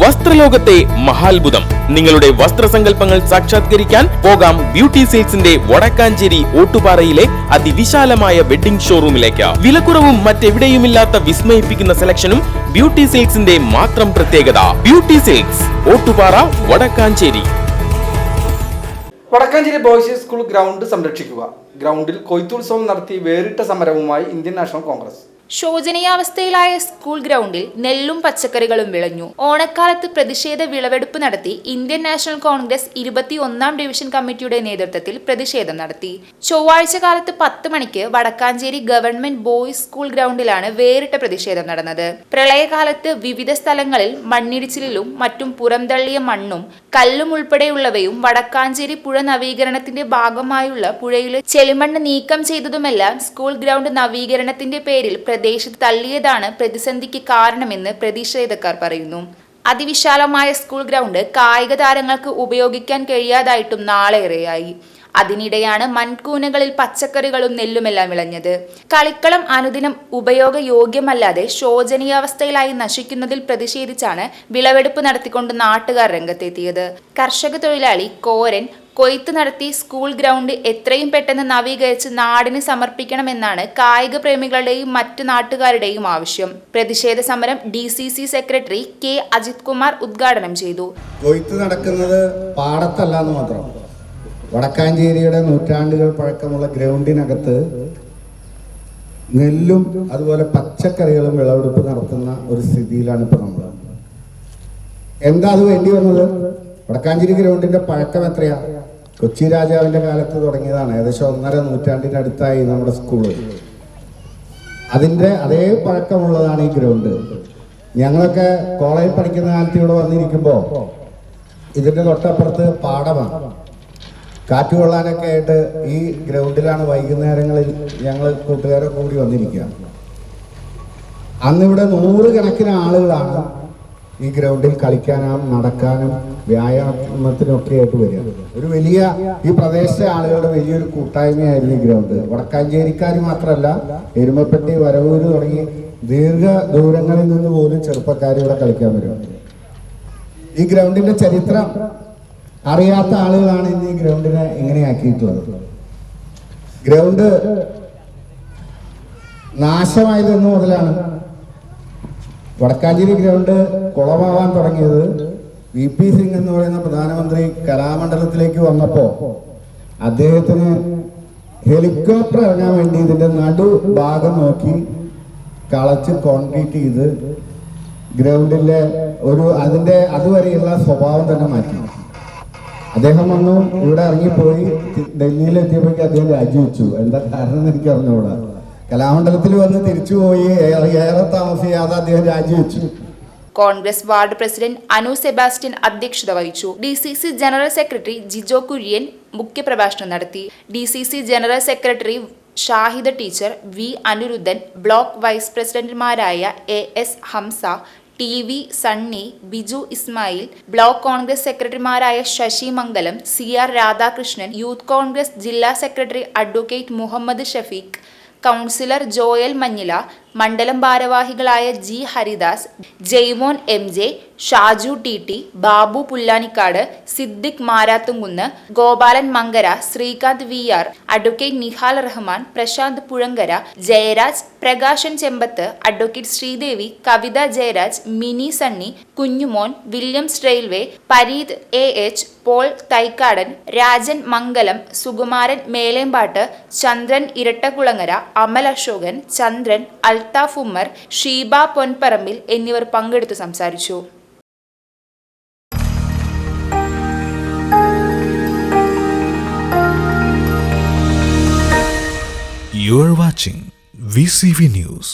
വസ്ത്രലോകത്തെ മഹാത്ഭുതം. നിങ്ങളുടെ വസ്ത്രസങ്കല്പങ്ങൾ സാക്ഷാത്കരിക്കാൻ പോകാം ബ്യൂട്ടി സിൽക്സിന്റെ വടക്കാഞ്ചേരി ഓട്ടുപാറയിലെ അതിവിശാലമായ വെഡിംഗ് ഷോറൂമിലേക്ക്. വിലക്കുറവും മറ്റെവിടെയുമില്ലാത്ത വിസ്മയിപ്പിക്കുന്ന സെലക്ഷനും ബ്യൂട്ടി സിൽക്സിന്റെ മാത്രം പ്രത്യേകത. Beauty silks, Ottupara, Vadakkanchery. Vadakkanchery boys school ground സംരക്ഷിക്കുക. ഗ്രൗണ്ടിൽ കൊയ്ത്തുത്സവം നടത്തി വേറിട്ട സമരവുമായി ഇന്ത്യൻ നാഷണൽ കോൺഗ്രസ്. ശോചനീയാവസ്ഥയിലായ സ്കൂൾ ഗ്രൗണ്ടിൽ നെല്ലും പച്ചക്കറികളും വിളഞ്ഞു. ഓണക്കാലത്ത് പ്രതിഷേധ വിളവെടുപ്പ് നടത്തി ഇന്ത്യൻ നാഷണൽ കോൺഗ്രസ് 21-ാം ഡിവിഷൻ കമ്മിറ്റിയുടെ നേതൃത്വത്തിൽ പ്രതിഷേധം നടത്തി. ചൊവ്വാഴ്ച കാലത്ത് 10 മണിക്ക് വടക്കാഞ്ചേരി ഗവൺമെന്റ് ബോയ്സ് സ്കൂൾ ഗ്രൗണ്ടിലാണ് വേറിട്ട പ്രതിഷേധം നടന്നത്. പ്രളയകാലത്ത് വിവിധ സ്ഥലങ്ങളിൽ മണ്ണിടിച്ചിലും മറ്റും പുറംതള്ളിയ മണ്ണും കല്ലും ഉൾപ്പെടെയുള്ളവയും വടക്കാഞ്ചേരി പുഴ നവീകരണത്തിന്റെ ഭാഗമായുള്ള പുഴയിലെ ചെളിമണ്ണ് നീക്കം ചെയ്തതുമെല്ലാം സ്കൂൾ ഗ്രൗണ്ട് നവീകരണത്തിന്റെ പേരിൽ പ്രദേശത്ത് തള്ളിയതാണ് പ്രതിസന്ധിക്ക് കാരണമെന്ന് പ്രതിഷേധക്കാർ പറയുന്നു. അതിവിശാലമായ സ്കൂൾ ഗ്രൗണ്ട് കായിക താരങ്ങൾക്ക് ഉപയോഗിക്കാൻ കഴിയാതായിട്ടും നാളേറെയായി. അതിനിടെയാണ് മൺകൂനകളിൽ പച്ചക്കറികളും നെല്ലുമെല്ലാം വിളഞ്ഞത്. കളിക്കളം അനുദിനം ഉപയോഗയോഗ്യമല്ലാതെ ശോചനീയാവസ്ഥയിലായി നശിക്കുന്നതിൽ പ്രതിഷേധിച്ചാണ് വിളവെടുപ്പ് നടത്തിക്കൊണ്ട് നാട്ടുകാർ രംഗത്തെത്തിയത്. കർഷക തൊഴിലാളി കോരൻ കൊയ്ത്ത് നടത്തി സ്കൂൾ ഗ്രൗണ്ട് എത്രയും പെട്ടെന്ന് നവീകരിച്ച് നാടിന് സമർപ്പിക്കണമെന്നാണ് കായിക പ്രേമികളുടെയും മറ്റ് നാട്ടുകാരുടെയും ആവശ്യം. പ്രതിഷേധ സമരം DCC secretary K. Ajith Kumar ഉദ്ഘാടനം ചെയ്തു. കൊയ്ത്ത് നടക്കുന്നത് പാടത്തല്ലാന്ന് മാത്രം. വടക്കാഞ്ചേരിയുടെ നൂറ്റാണ്ടുകൾ പഴക്കമുള്ള ഗ്രൗണ്ടിനകത്ത് നെല്ലും അതുപോലെ പച്ചക്കറികളും വിളവെടുപ്പ് നടത്തുന്ന ഒരു സ്ഥിതിയിലാണ് ഇപ്പോൾ നമ്മൾ. എന്താ അത് വേണ്ടി വന്നത്? വടക്കാഞ്ചേരി ഗ്രൗണ്ടിന്റെ പഴക്കം എത്രയാ? കൊച്ചി രാജാവിന്റെ കാലത്ത് തുടങ്ങിയതാണ്. ഏകദേശം 1.5 നൂറ്റാണ്ടിനടുത്തായി നമ്മുടെ സ്കൂള്. അതിന്റെ അതേ പഴക്കമുള്ളതാണ് ഈ ഗ്രൗണ്ട്. ഞങ്ങളൊക്കെ കോളേജിൽ പഠിക്കുന്ന കാലത്ത് ഇവിടെ വന്നിരിക്കുമ്പോൾ ഇതിന്റെ തൊട്ടപ്പുറത്ത് പാടമാണ്. കാറ്റുകൊള്ളാനൊക്കെ ആയിട്ട് ഈ ഗ്രൗണ്ടിലാണ് വൈകുന്നേരങ്ങളിൽ ഞങ്ങൾ കൂട്ടുകാരെ കൂടി വന്നിരിക്കുക. അന്നിവിടെ 100 കണക്കിന് ആളുകളാണ് ഈ ഗ്രൗണ്ടിൽ കളിക്കാനും നടക്കാനും വ്യായാമത്തിനൊക്കെ ആയിട്ട് വരിക. ഒരു വലിയ ഈ പ്രദേശത്തെ ആളുകളുടെ വലിയൊരു കൂട്ടായ്മയായിരുന്നു ഈ ഗ്രൗണ്ട്. വടക്കാഞ്ചേരിക്കാർ മാത്രമല്ല, എരുമപ്പെട്ടി, വരവൂര് തുടങ്ങി ദീർഘ ദൂരങ്ങളിൽ നിന്ന് പോലും ചെറുപ്പക്കാർ ഇവിടെ കളിക്കാൻ വരും. ഈ ഗ്രൗണ്ടിന്റെ ചരിത്രം അറിയാത്ത ആളുകളാണ് ഇന്ന് ഈ ഗ്രൗണ്ടിനെ ഇങ്ങനെയാക്കിയിട്ടുള്ളത്. ഗ്രൗണ്ട് നാശമായതെന്നു മുതലാണ് വടക്കാഞ്ചേരി ഗ്രൗണ്ട് കുളമാവാൻ തുടങ്ങിയത്. VP സിംഗ് എന്ന് പറയുന്ന പ്രധാനമന്ത്രി കലാമണ്ഡലത്തിലേക്ക് വന്നപ്പോൾ അദ്ദേഹത്തിന് ഹെലികോപ്റ്റർ ഇറങ്ങാൻ വേണ്ടി ഇതിന്റെ നടുഭാഗം നോക്കി കളച്ച് കോൺക്രീറ്റ് ചെയ്ത് ഗ്രൗണ്ടിലെ അതിന്റെ അതുവരെയുള്ള സ്വഭാവം തന്നെ മാറ്റി. അദ്ദേഹം വന്നു, ഇവിടെ ഇറങ്ങിപ്പോയി. ഡൽഹിയിലെത്തിയപ്പോഴേക്ക് അദ്ദേഹം രാജിവെച്ചു. എന്താ കാരണം എന്ന് എനിക്ക് അറിഞ്ഞുകൂടാ. കലാമണ്ഡലത്തിൽ വന്ന് തിരിച്ചുപോയി, ഏറെ താമസിയാതെ അദ്ദേഹം രാജിവെച്ചു. Congress ward president Anu Sebastian അധ്യക്ഷത വഹിച്ചു. DCC general secretary Jijo Kurian മുഖ്യപ്രഭാഷണം നടത്തി. DCC general secretary Shahida teacher, V. Aniruddhan, block vice പ്രസിഡന്റുമാരായ AS Hamsa, TV Sunny, Biju Ismail, block Congress സെക്രട്ടറിമാരായ Sasi Mangalam, CR Radhakrishnan, youth Congress ജില്ലാ secretary advocate Muhammad Shafeeq, councillor Joel Manjila, മണ്ഡലം ഭാരവാഹികളായ G. Haridas, Jaimon MJ, Shaju TT, Babu Pullanikkad, Siddique Marathumkunnu, Gopalan Mankara, Sreekanth VR, advocate Nihal Rahman, Prashant Puzhankara, Jayaraj, Prakashan Chembath, advocate Sreedevi, Kavitha Jayaraj, Mini Sunny, Kunjumon, Williams railway, Pareeth AH, Paul Thaikkadan, Rajan Mangalam, Sukumaran Melembatt, Chandran Irattakulangara, Amal Ashokan, Chandran, Althaf Ummer, Sheeba Ponparambil എന്നിവർ പങ്കെടുത്തു സംസാരിച്ചു. You are watching VCV News.